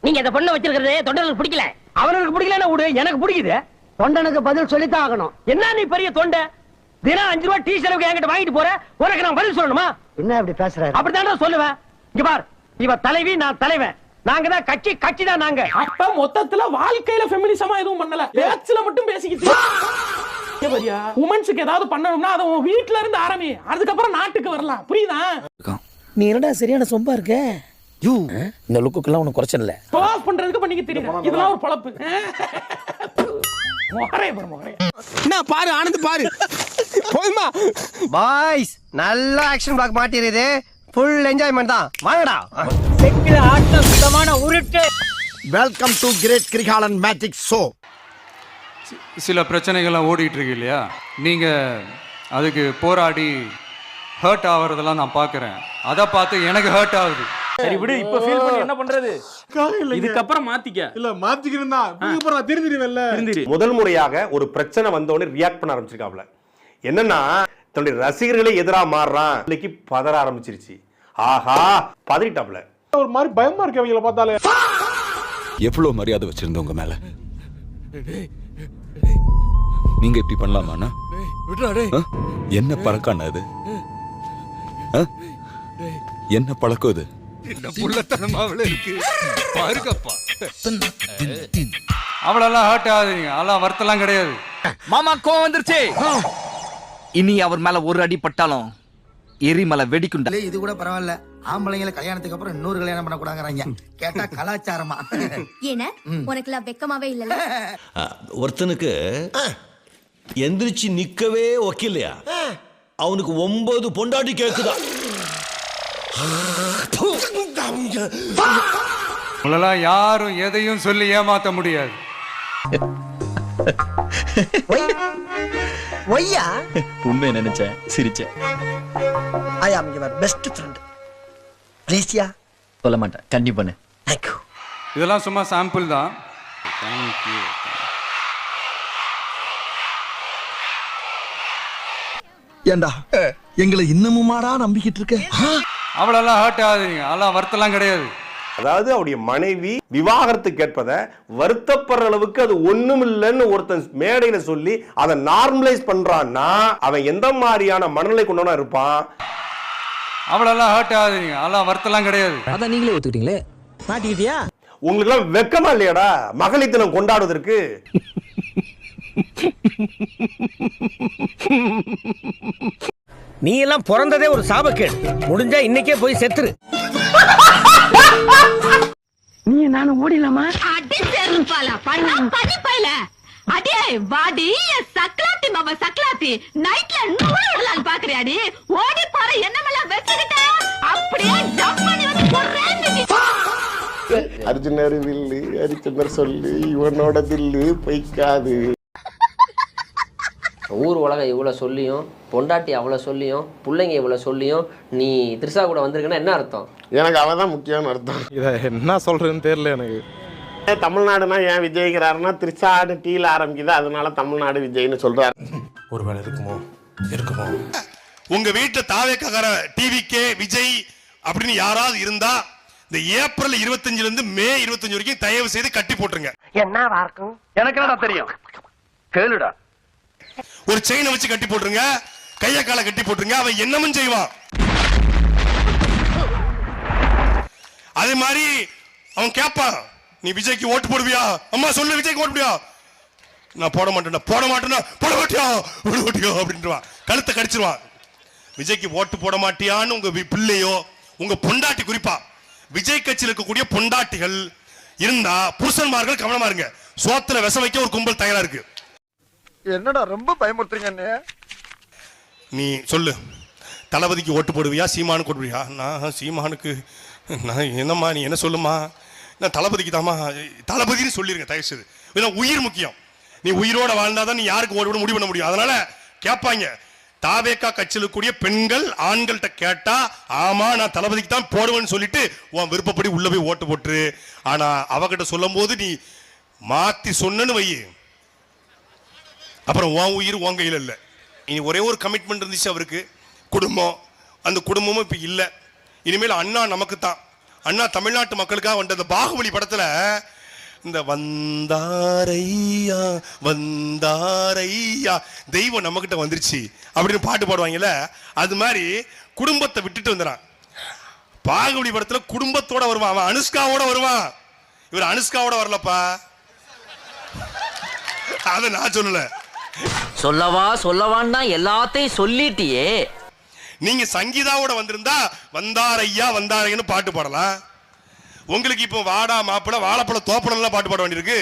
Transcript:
நீங்க அந்த பொண்ணை வச்சிருக்கிறது தொண்டனுக்கு பிடிக்கல. அவனுக்கு பிடிக்கலன்னா விடு, எனக்கு பிடிக்குது. தொண்டனுக்கு பதில் சொல்லித்தான் ஆகணும். என்ன நீ பெரிய தொண்டை, தினம் 5 ரூபாய் டீ செலவுக்கு என்கிட்ட வாங்கிட்டு போற, உனக்கு நான் பதில் சொல்லணுமா? என்ன இப்படி பேசுறாரு? அப்படித்தானே சொல்லுவேன். இங்க பார், இவ தலைவி, நான் தலைவன். நாங்க தான் கட்சி தான் நாங்க. அப்ப மொத்தத்துல வாழ்க்கையில ஃபெமினிசமா எதுவும் பண்ணல, பேச்சுல மட்டும் பேசிக்கிட்டு. உமன்ஸுக்கு ஏதாவது பண்ணணும்னா அதை உன் வீட்ல இருந்து ஆரம்பி, அதுக்கப்புறம் நாட்டுக்கு வரலாம். புரியுதா? நீ என்னடா சரியான சொம்பா இருக்க. இந்த லுக்குக்கெல்லாம் உனக்கு குறைச்சல் இல்ல. பாஸ் பண்றதுக்கு பண்ணிக்க தெரியும். இதெல்லாம் ஒரு பொழப்பு. என்ன பாரு ஆனந்த் பாரு. போதுமா பாய்ஸ், நல்ல ஆக்ஷன் பிளாக் மாட்டிருது. ஃபுல் என்ஜாய்மெண்ட் தான். வாங்கடா. செக்கில ஆட்ட சுத்தமான உருட்டு. Welcome to great Kirikalan magic show. சில பிரச்சனைகள்லாம் ஓடிட்டு இருக்கு இல்லையா, நீங்க அதுக்கு போராடி ஹர்ட் ஆகுறதெல்லாம் நான் பார்க்குறேன். அதை பார்த்து எனக்கு ஹர்ட் ஆகுது. சரி விடு, இப்ப ஃபீல் பண்ணி என்ன பண்றது? இதுக்கப்புறம் மாத்திக்க. இல்ல மாத்திக்கிறேன் தான். நான் திருந்திடுவேன்ல. முதல் முறையாக ஒரு பிரச்சனை வந்தோடனே ரியாக்ட் பண்ண ஆரம்பிச்சிருக்காப்ல. என்னன்னா, தன்னுடைய ரசிகர்களை எதிராக மாறுறான். இன்னைக்கு பதற ஆரம்பிச்சிருச்சு. ஆஹா, பதறிட்டாப்ல. ஒரு மாதிரி பயமா இருக்கு அவங்கள பார்த்தாலே. எவ்வளவு மரியாதை வச்சிருந்தவங்க மேல நீங்க இப்படி பண்ணலாமா? என்ன பழக்கான அது? என்ன பழக்கம் இது? அவளெல்லாம் ஹர்ட் ஆகுதுங்க, அதெல்லாம் வருத்தெல்லாம் கிடையாது. மாமா கோவம் வந்துருச்சு. இனி அவர் மேல ஒரு அடி பட்டாலும் எரிமலை வெடிக்குண்டா. இது கூட பரவாயில்ல, ஆம்பளைங்களை கல்யாணத்துக்கு அப்புறம் இன்னொரு கல்யாணம் பண்ண கூடாங்கறாங்க. கேட்டா கலாச்சாரமா? ஏன்னா உனக்குலாம் வெக்கமாவே இல்லல. ஒருத்தனுக்கு எந்திரிச்சு நிக்கவே ஒக்கில்லையா, அவனுக்கு 9 பொண்டாட்டி கேக்குதா. உங்களெல்லாம் யாரும் எதையும் சொல்லி ஏமாத்த முடியாது. ஒய்யா உண்மை நினைச்சேன், சிரிச்சேன். ஐ அம் யுவர் பெஸ்ட் ஃப்ரெண்ட். ப்ளீஸ்யா. சொல்ல மாட்டேன், கண்டிப்பா பண்ணு. Thank you. இதெல்லாம் சும்மா சாம்பிள் தான். Thank you. ஏண்டா எங்களை இன்னமுமாடா நம்பிக்கிட்டு இருக்க? அவளெல்லாம் ஹர்ட் ஆகுதுங்க, அதெல்லாம் வருத்தெல்லாம் கிடையாது. அதாவது அவருடைய மனைவி விவாகரத்து கேட்பதை வருத்தப்படுற அளவுக்கு அது ஒண்ணும் இல்லைன்னு ஒருத்தன் மேடையில சொல்லி அதை நார்மலைஸ் பண்றான்னா அவன் எந்த மாதிரியான மனநிலை கொண்டவனா இருப்பான்? அவளெல்லாம் ஹர்ட் ஆகுதுங்க, அதெல்லாம் வருத்தெல்லாம் கிடையாது. அதான் நீங்களே ஒத்துக்கிட்டீங்களே. மாட்டிக்கிட்டியா? உங்களுக்கு எல்லாம் வெக்கமா இல்லையாடா மகளிர் தினம் கொண்டாடுவதற்கு? நீ எல்லாம் பிறந்ததே ஒரு சாபக்கேடு. முடிஞ்சா இன்னைக்கே போய் செத்துரு. நீ நானும் ஓடிலாமா? அடி செருப்பாலா பண்ணா படி பைல. அடே வாடி சக்லாத்தி மாமா சக்லாத்தி. நைட்ல நூறு விடலாம் பாக்குறியாடி? ஓடி பாரு, என்னமெல்லாம் வெச்சிட்ட. அப்படியே ஜம்ப் பண்ணி வந்து போறேன். அர்ஜுனர் வில்லு, அரிச்சந்தர் சொல்லு, இவனோட தில்லு பொய்க்காது. ஊர் உலகம் இவ்வளோ சொல்லியும், பொண்டாட்டி அவ்வளோ சொல்லியும், பிள்ளைங்க இவ்வளோ சொல்லியும் நீ த்ரிஷா கூட வந்திருக்குன்னா என்ன அர்த்தம்? எனக்கு அவன் தான் முக்கியமான அர்த்தம். இதை என்ன சொல்றதுன்னு தெரியல எனக்கு. தமிழ்நாடுனா ஏன் விஜய்ங்கிறாருன்னா திருச்சாடு டீல ஆரம்பிக்குது, அதனால தமிழ்நாடு விஜய்னு சொல்றாரு. ஒருவேளை இருக்குமோ? உங்க வீட்டுல தாவேக்கார டிவிக்கே விஜய் அப்படின்னு யாராவது இருந்தா இந்த ஏப்ரல் 25 இருந்து மே 25 வரைக்கும் தயவு செய்து கட்டி போட்டுருங்க. என்னவா இருக்கும்? எனக்கு என்னடா தெரியும், கேளுடா. ஒரு செயினை வச்சு கட்டி போட்டுருங்க, கைய காலை கட்டி போட்டுருங்க, அவன் என்னமும் செய்வான். அதே மாதிரி அவன் கேட்பான், நீ விஜய்க்கு ஓட்டு போடுவியா? அம்மா சொல்லு, விஜய்க்கு ஓட்டு போடுவியா? நான் போட மாட்டேன், போட மாட்டேன்னா போட மாட்டியா போட மாட்டியோ அப்படின்றான், கழுத்தை கடிச்சிருவான். விஜய்க்கு ஓட்டு போட மாட்டியான்னு உங்க பிள்ளையோ உங்க பொண்டாட்டி, குறிப்பா விஜய் கட்சியில் இருக்கக்கூடிய பொண்டாட்டிகள் இருந்தா புருஷன்மார்கள் கவனமா இருங்க. சோத்துல விச வைக்க ஒரு கும்பல் தயாரா இருக்கு. என்னடா ரொம்ப பயமுறுத்துறீங்க. நீ சொல்லு, தளபதிக்கு ஓட்டு போடுவியா சீமானுக்கு போடுவியா? நான் சீமானுக்கு. நான் என்னம்மா நீ என்ன சொல்லுமா? நான் தளபதிக்கு தாமா. தளபதினு சொல்லிருங்க தயவு செய்து. ஏன்னா உயிர் முக்கியம். நீ உயிரோட வாழ்ந்தாதான் நீ யாருக்கு ஓட்டு போட முடிவு பண்ண முடியும். அதனால கேட்பாங்க, தாவேக்கா கட்சியில் கூடிய பெண்கள் ஆண்கள்கிட்ட கேட்டா ஆமா நான் தளபதிக்கு தான் போடுவேன்னு சொல்லிட்டு உன் விருப்பப்படி உள்ள போய் ஓட்டு போட்டுரு. ஆனா அவகிட்ட சொல்லும் போது நீ மாத்தி சொன்னு வை, அப்புறம் உன் உயிர் உன் கையில் இல்லை. இனி ஒரே ஒரு கமிட்மெண்ட் இருந்துச்சு அவருக்கு, குடும்பம். அந்த குடும்பமும் இப்போ இல்லை. இனிமேல் அண்ணா நமக்கு தான். அண்ணா தமிழ்நாட்டு மக்களுக்காக வந்த அந்த பாகுபலி படத்துல இந்த வந்தாரையா வந்தாரையா தெய்வம் நம்ம கிட்ட வந்துருச்சு அப்படின்னு பாட்டு பாடுவாங்கல்ல, அது மாதிரி குடும்பத்தை விட்டுட்டு வந்துறான். பாகுபலி படத்துல குடும்பத்தோட வருவான், அவன் அனுஷ்காவோட வருவான். இவர் அனுஷ்காவோட வரலப்பா, அத நான் சொல்லல. சொல்லவான்னு எல்லாத்தையும் சொல்லிட்டியே. நீங்க சங்கீதாவோட வந்திருந்தா வந்தாரையா வந்தாரைன்னு பாட்டு பாடலாம். உங்களுக்கு இப்போ வாடா மாப்பிள வாழைப்பழ தோப்படம் பாட்டு பாட வேண்டியிருக்கு.